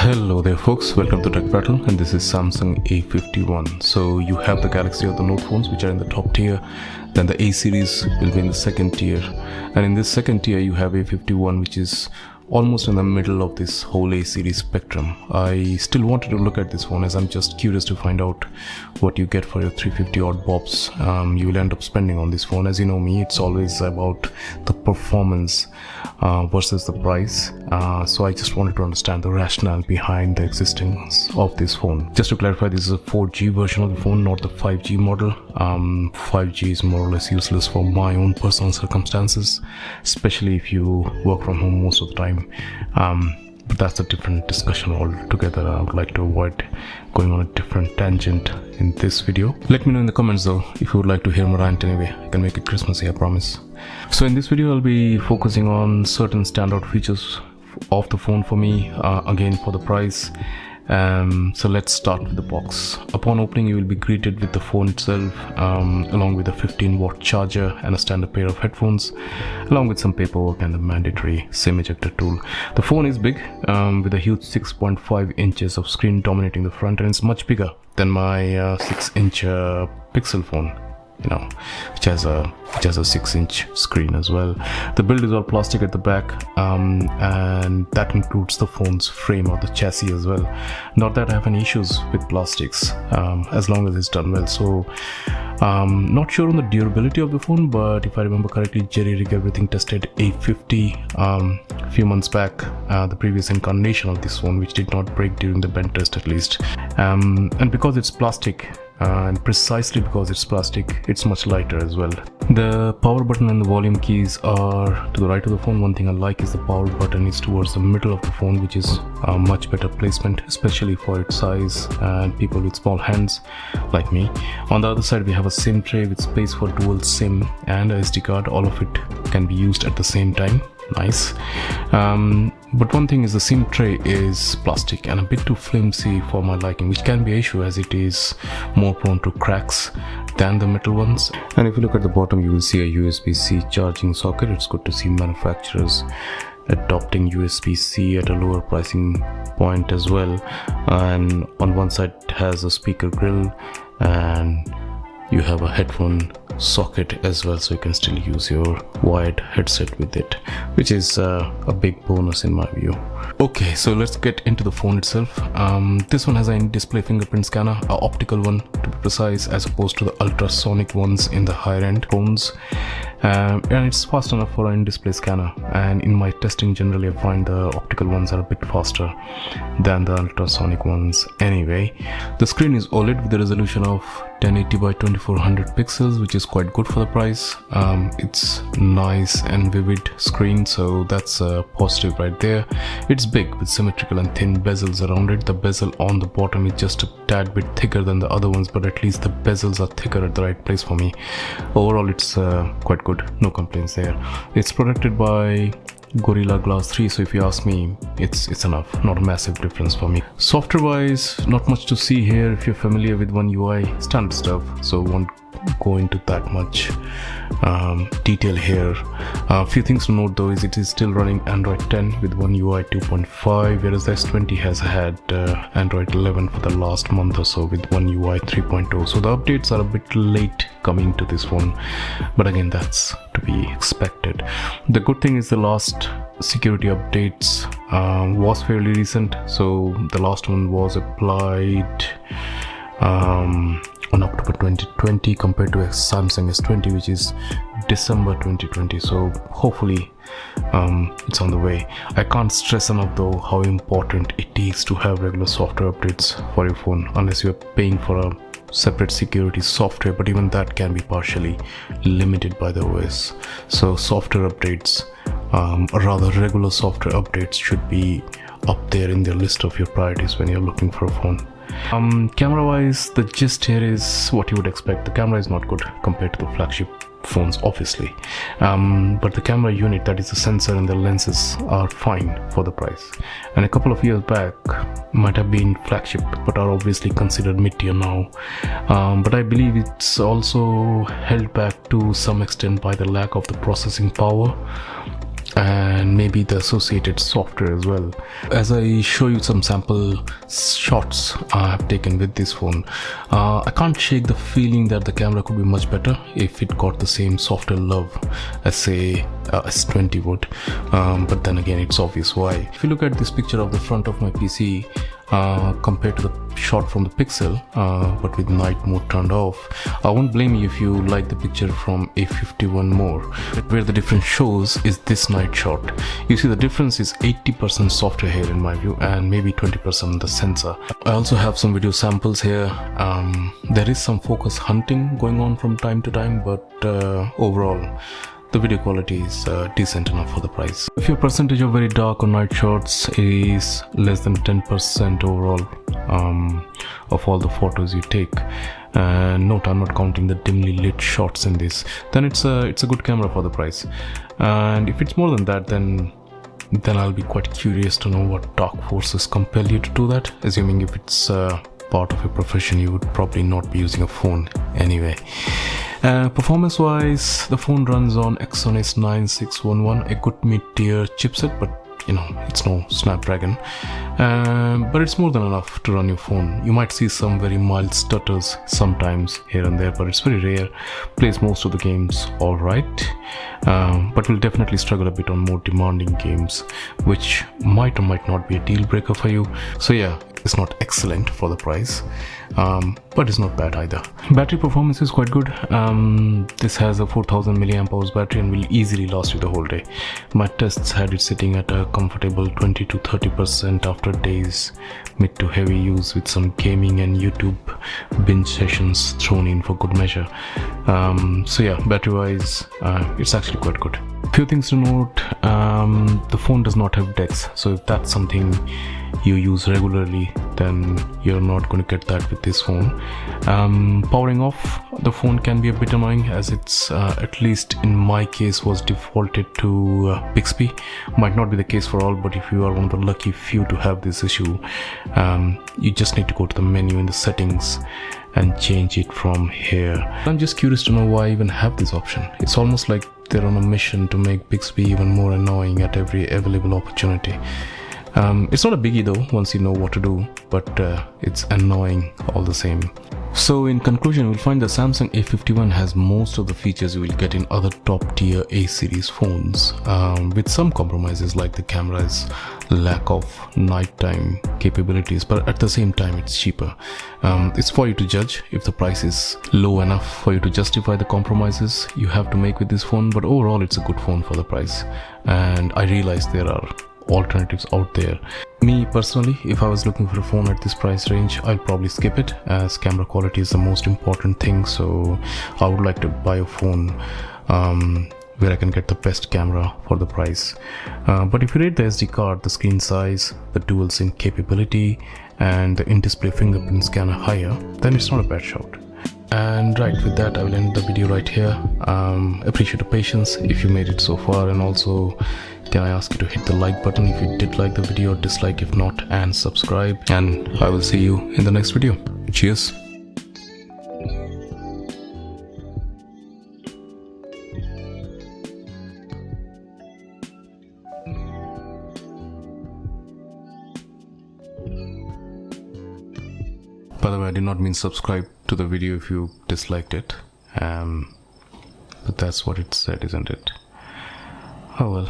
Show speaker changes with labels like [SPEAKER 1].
[SPEAKER 1] Hello there folks, welcome to Tech Battle, and this is Samsung A51. So you have the Galaxy or the Note phones which are in the top tier, then the A series will be in the second tier, and in this second tier you have A51 which is almost in the middle of this whole A series spectrum. I still wanted to look at this phone as I'm just curious to find out what you get for your 350 odd bobs you will end up spending on this phone. As you know me, it's always about the performance versus the price, so I just wanted to understand the rationale behind the existence of this phone. Just to clarify, this is a 4G version of the phone, not the 5G model. 5G is more or less useless for my own personal circumstances, especially if you work from home most of the time. But that's a different discussion altogether. I would like to avoid going on a different tangent in this video. Let me know in the comments though if you would like to hear my rant. Anyway, I can make it Christmassy, I promise. So in this video I'll be focusing on certain standout features of the phone for me, again for the price. So let's start with the box. Upon opening, you will be greeted with the phone itself, along with a 15-watt charger and a standard pair of headphones, along with some paperwork and the mandatory SIM ejector tool. The phone is big, with a huge 6.5 inches of screen dominating the front, and it's much bigger than my 6-inch Pixel phone, you know, which has a 6-inch screen as well. The build is all plastic at the back, and that includes the phone's frame or the chassis as well. Not that I have any issues with plastics, as long as it's done well. So not sure on the durability of the phone, but if I remember correctly, Jerry Rig Everything tested A50 a few months back, the previous incarnation of this phone, which did not break during the bend test at least. And because it's plastic, and precisely because it's plastic, it's much lighter as well. The power button and the volume keys are to the right of the phone. One thing I like is the power button is towards the middle of the phone, which is a much better placement, especially for its size and people with small hands like me. On the other side, we have a SIM tray with space for dual SIM and a SD card. All of it can be used at the same time. Nice. But one thing is the SIM tray is plastic and a bit too flimsy for my liking, which can be an issue as it is more prone to cracks than the metal ones. And if you look at the bottom, you will see a USB-C charging socket. It's good to see manufacturers adopting USB-C at a lower pricing point as well. And on one side it has a speaker grill, and you have a headphone socket as well, so you can still use your wired headset with it, which is a big bonus in my view. Okay, so let's get into the phone itself. This one has an in-display fingerprint scanner, an optical one to be precise, as opposed to the ultrasonic ones in the higher end phones. And it's fast enough for an in-display scanner, and in my testing generally I find the optical ones are a bit faster than the ultrasonic ones anyway. The screen is OLED with a resolution of 1080 by 2400 pixels, which is quite good for the price. It's nice and vivid screen, so that's a positive right there. It's big with symmetrical and thin bezels around it. The bezel on the bottom is just a tad bit thicker than the other ones, but at least the bezels are thicker at the right place for me. Overall, it's quite good, no complaints there. It's protected by Gorilla Glass 3, so if you ask me, it's enough, not a massive difference for me. Software wise, not much to see here. If you're familiar with One UI, standard stuff, so won't go into that much detail here. A few things to note though is it is still running Android 10 with One UI 2.5, whereas the S20 has had Android 11 for the last month or so with One UI 3.0. So the updates are a bit late coming to this phone, but again, that's to be expected. The good thing is the last security updates was fairly recent. So the last one was applied on October 2020 compared to a Samsung S20, which is December 2020. So hopefully it's on the way. I can't stress enough though how important it is to have regular software updates for your phone, unless you're paying for a separate security software, but even that can be partially limited by the OS. So software updates, or rather regular software updates, should be up there in the list of your priorities when you're looking for a phone. Camera wise, the gist here is what you would expect. The camera is not good compared to the flagship phones obviously, but the camera unit, that is the sensor and the lenses, are fine for the price, and a couple of years back might have been flagship but are obviously considered mid-tier now. But I believe it's also held back to some extent by the lack of the processing power and maybe the associated software as well. As I show you some sample shots I have taken with this phone, I can't shake the feeling that the camera could be much better if it got the same software love as say S20 would, but then again it's obvious why. If you look at this picture of the front of my PC compared to the shot from the Pixel, but with night mode turned off, I won't blame you if you like the picture from A51 more. Where the difference shows is this night shot. You see the difference is 80% software here in my view, and maybe 20% the sensor. I also have some video samples here. There is some focus hunting going on from time to time, but overall the video quality is decent enough for the price. If your percentage of very dark or night shots is less than 10% overall of all the photos you take, note I'm not counting the dimly lit shots in this, then it's a good camera for the price. And if it's more than that, then I'll be quite curious to know what dark forces compel you to do that, assuming if it's part of your profession you would probably not be using a phone anyway. Performance wise, the phone runs on Exynos 9611, a good mid-tier chipset, but you know, it's no Snapdragon, but it's more than enough to run your phone. You might see some very mild stutters sometimes here and there, but it's very rare. Plays most of the games alright, but will definitely struggle a bit on more demanding games, which might or might not be a deal breaker for you. So yeah, it's not excellent for the price, but it's not bad either. Battery performance is quite good. This has a 4000 mAh battery and will easily last you the whole day. My tests had it sitting at a comfortable 20 to 30% after days mid to heavy use, with some gaming and YouTube binge sessions thrown in for good measure. So yeah, battery wise, it's actually quite good. Few things to note: the phone does not have DeX, so if that's something you use regularly, then you're not going to get that with this phone. Powering off the phone can be a bit annoying, as it's at least in my case was defaulted to Bixby. Might not be the case for all, but if you are one of the lucky few to have this issue, you just need to go to the menu in the settings and change it from here. I'm just curious to know why I even have this option. It's almost like they're on a mission to make Bixby even more annoying at every available opportunity. It's not a biggie though, once you know what to do, but it's annoying all the same. So in conclusion, we'll find the Samsung A51 has most of the features you will get in other top tier A series phones, with some compromises like the camera's lack of nighttime capabilities, but at the same time it's cheaper. It's for you to judge if the price is low enough for you to justify the compromises you have to make with this phone, but overall it's a good phone for the price, and I realize there are alternatives out there. Me personally, if I was looking for a phone at this price range, I'll probably skip it, as camera quality is the most important thing. So I would like to buy a phone where I can get the best camera for the price. But if you rate the SD card, the screen size, the dual SIM capability, and the in-display fingerprint scanner higher, then it's not a bad shout. And right, with that I will end the video right here. Appreciate your patience if you made it so far, and also can I ask you to hit the like button if you did like the video, dislike if not, and subscribe, and I will see you in the next video. Cheers. By the way, I did not mean subscribe to the video if you disliked it, but that's what it said, isn't it? Oh well.